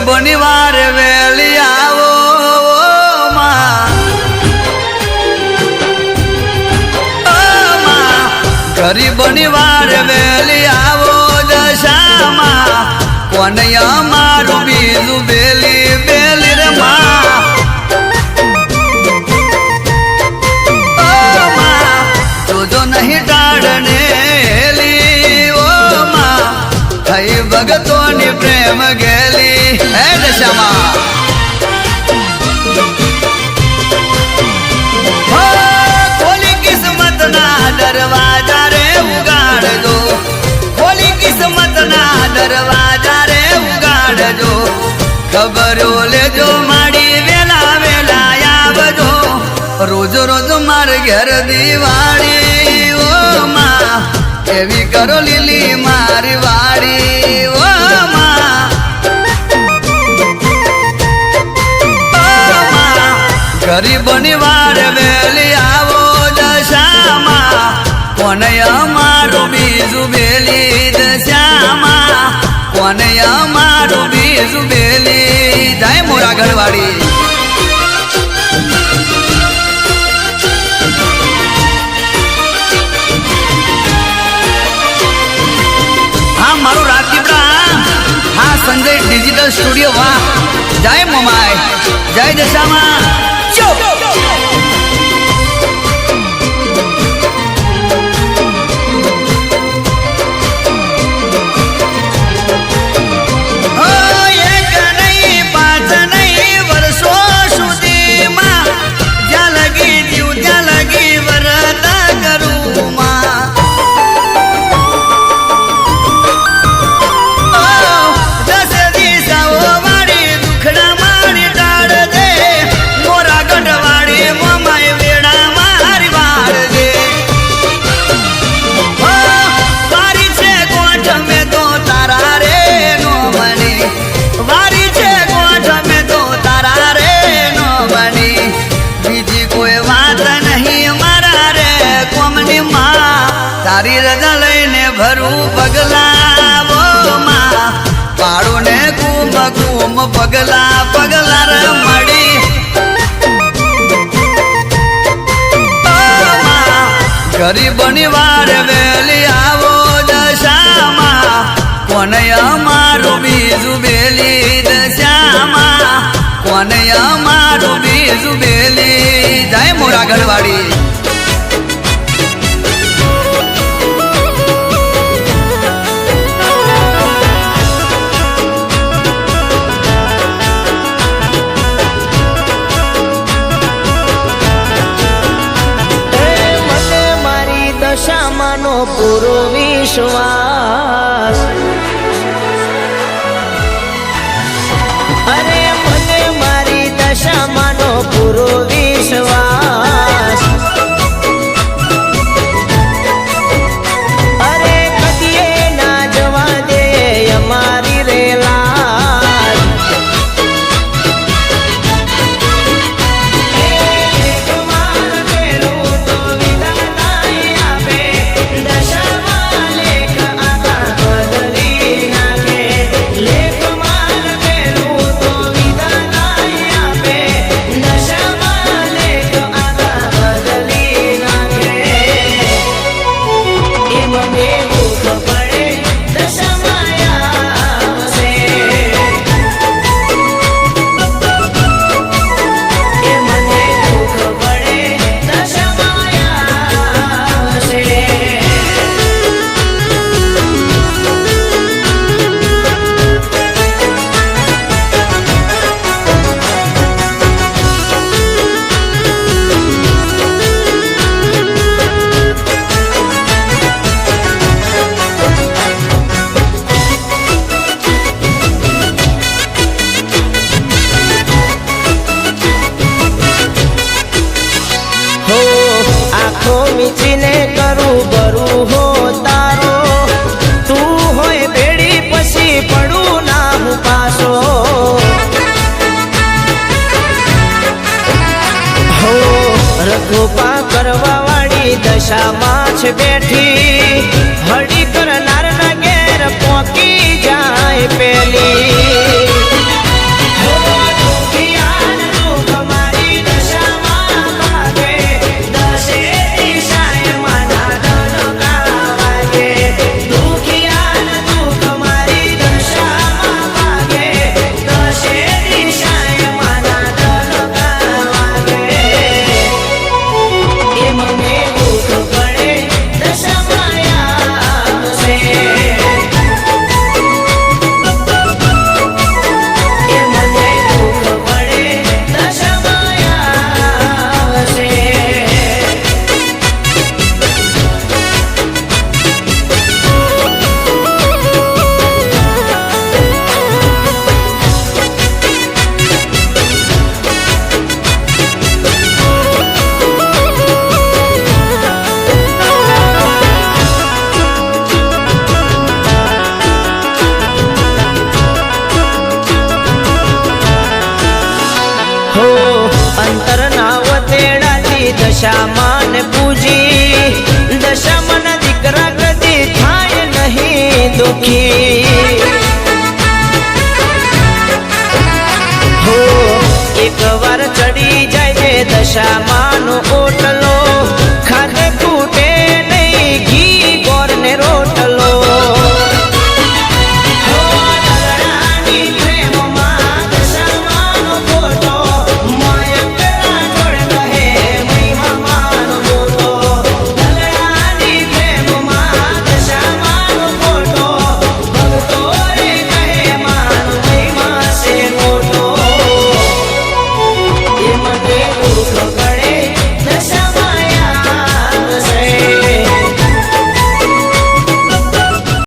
ગરીબોની વાર વેલી આવો ગરીબોની વાર વેલી આવો દશામાં કોને અમારું બીજું બેલી બેલી રે માં જોજો નહીં ટાળનેલી ઓ માં થઈ ભગતોની પ્રેમ ગેલી હે દશામાં ખોલી કિસ્મત ના દરવાજા રે ઉગાડજો ખોલી કિસ્મત ના દરવાજા રે ઉગાડજો ખબરો લેજો માડી વેલા વેલા આવજો રોજ રોજ માર ઘેર દિવાળી ઓ માં એવી કરો લીલી મારી વાડી ઓ માં ગરીબોની વાર વેલી આવો દશામાં કોને અમારું બીજું બેલી દશામાં કોને અમારું બીજું બેલી જાય મોરા ઘરવાળી હા મારું રાજપીપળા હા સંજય ડિજિટલ સ્ટુડિયો વાહ જય મોમાય જય દશામાં તારી રજા લઈને ભરું પગલા માં પાડું ને કુમ કુમ પગલા પગલા રમડી ગરીબોની વાર વેલી આવો દશામાં કોને અમારું બીજું બેલી દશામાં કોને અમારું બીજું બેલી જાય મોરા ઘરવાળી દશામાંનો પૂરો વિશ્વાસ અરે મને મારી દશામાંનો પૂરો વિશ્વાસ અરે કદીએ ના જવા દે અમારી રેલા મીચીને કરું બરું હો તારો તું હોય બેડી પછી પડું ના હું પાછો હો રઘોપા કરવા વાળી દશામાં છે બેઠી હળી કરનાર ના ઘેર પોકી જાય પેલી દશામાન પૂજી દશામાન દીકરા કદી થાય નહીં દુખી હો એકવાર ચડી જાય છે દશામાનો ઓટલ